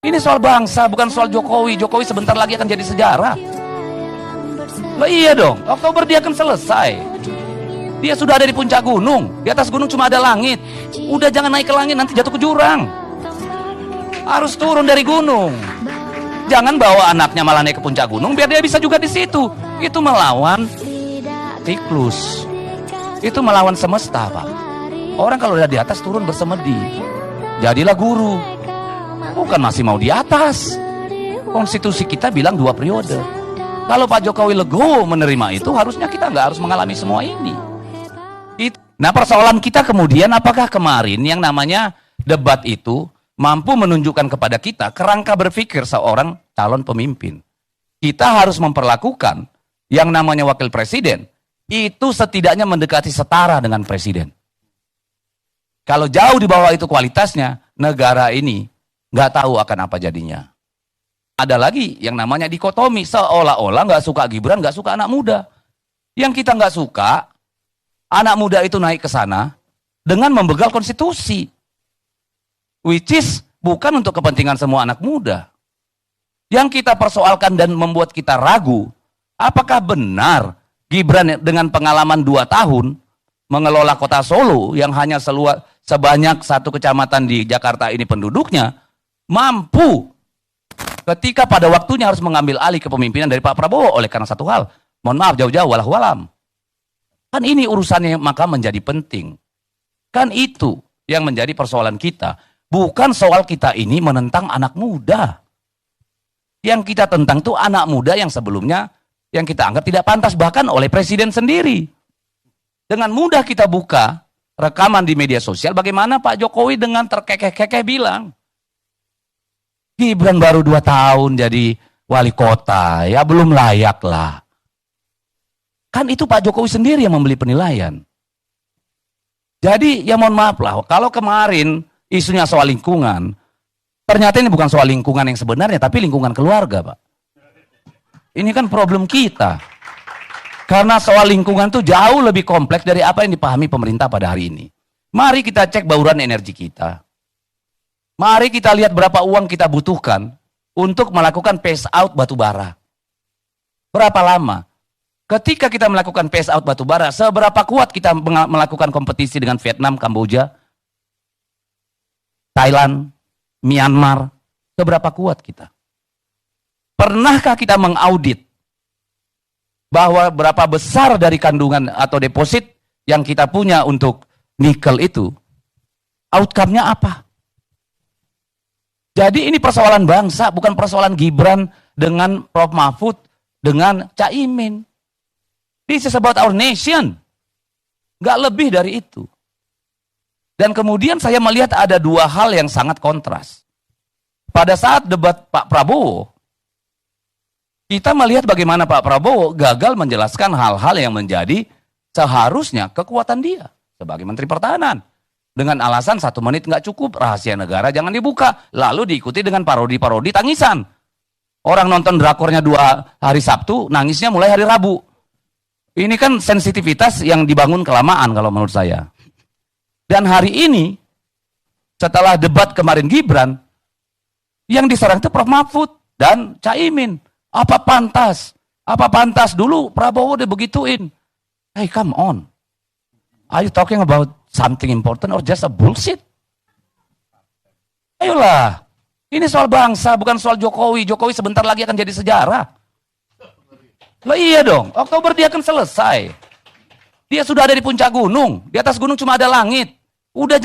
Ini soal bangsa, bukan soal Jokowi. Jokowi sebentar lagi akan jadi sejarah. Lah iya dong, Oktober dia akan selesai. Dia sudah ada di puncak gunung. Di atas gunung cuma ada langit. Udah jangan naik ke langit, nanti jatuh ke jurang. Harus turun dari gunung. Jangan bawa anaknya malah naik ke puncak gunung biar dia bisa juga di situ. Itu melawan siklus. Itu melawan semesta, Pak. Orang kalau udah di atas turun bersemedi. Jadilah guru. Bukan masih mau di atas. Konstitusi kita bilang 2 periode. Kalau Pak Jokowi legowo menerima itu, harusnya kita nggak harus mengalami semua ini. Nah, persoalan kita kemudian, apakah kemarin yang namanya debat itu mampu menunjukkan kepada kita kerangka berpikir seorang calon pemimpin. Kita harus memperlakukan yang namanya wakil presiden itu setidaknya mendekati setara dengan presiden. Kalau jauh di bawah itu kualitasnya, negara ini nggak tahu akan apa jadinya. Ada lagi yang namanya dikotomi, seolah-olah nggak suka Gibran, nggak suka anak muda. Yang kita nggak suka, anak muda itu naik ke sana dengan membegal konstitusi. Which is bukan untuk kepentingan semua anak muda. Yang kita persoalkan dan membuat kita ragu, apakah benar Gibran dengan pengalaman 2 tahun mengelola kota Solo yang hanya sebanyak 1 kecamatan di Jakarta ini penduduknya, mampu ketika pada waktunya harus mengambil alih kepemimpinan dari Pak Prabowo oleh karena satu hal. Mohon maaf jauh-jauh, wallahualam. Kan ini urusannya maka menjadi penting. Kan itu yang menjadi persoalan kita. Bukan soal kita ini menentang anak muda. Yang kita tentang itu anak muda yang sebelumnya yang kita anggap tidak pantas bahkan oleh presiden sendiri. Dengan mudah kita buka rekaman di media sosial bagaimana Pak Jokowi dengan terkekeh-kekeh bilang, Gibran baru 2 tahun jadi wali kota, ya belum layak lah. Kan itu Pak Jokowi sendiri yang membeli penilaian. Jadi ya mohon maaf lah, kalau kemarin isunya soal lingkungan, ternyata ini bukan soal lingkungan yang sebenarnya, tapi lingkungan keluarga, Pak. Ini kan problem kita. Karena soal lingkungan itu jauh lebih kompleks dari apa yang dipahami pemerintah pada hari ini. Mari kita cek bauran energi kita. Mari kita lihat berapa uang kita butuhkan untuk melakukan phase out batu bara. Berapa lama? Ketika kita melakukan phase out batu bara, seberapa kuat kita melakukan kompetisi dengan Vietnam, Kamboja, Thailand, Myanmar, seberapa kuat kita? Pernahkah kita mengaudit bahwa berapa besar dari kandungan atau deposit yang kita punya untuk nikel itu, outcome-nya apa? Jadi ini persoalan bangsa, bukan persoalan Gibran dengan Prof. Mahfud, dengan Caimin. This is about our nation. Nggak lebih dari itu. Dan kemudian saya melihat ada 2 hal yang sangat kontras. Pada saat debat Pak Prabowo, kita melihat bagaimana Pak Prabowo gagal menjelaskan hal-hal yang menjadi seharusnya kekuatan dia sebagai Menteri Pertahanan. Dengan alasan 1 menit nggak cukup, rahasia negara jangan dibuka. Lalu diikuti dengan parodi-parodi tangisan. Orang nonton drakornya 2 hari Sabtu, nangisnya mulai hari Rabu. Ini kan sensitivitas yang dibangun kelamaan kalau menurut saya. Dan hari ini, setelah debat kemarin Gibran, yang diserang itu Prof. Mahfud dan Caimin. Apa pantas? Apa pantas dulu Prabowo udah begituin? Hey, come on. Are you talking about something important or just a bullshit? Ayolah. Ini soal bangsa, bukan soal Jokowi. Jokowi sebentar lagi akan jadi sejarah. Lah iya dong, Oktober dia akan selesai. Dia sudah ada di puncak gunung. Di atas gunung cuma ada langit. Udah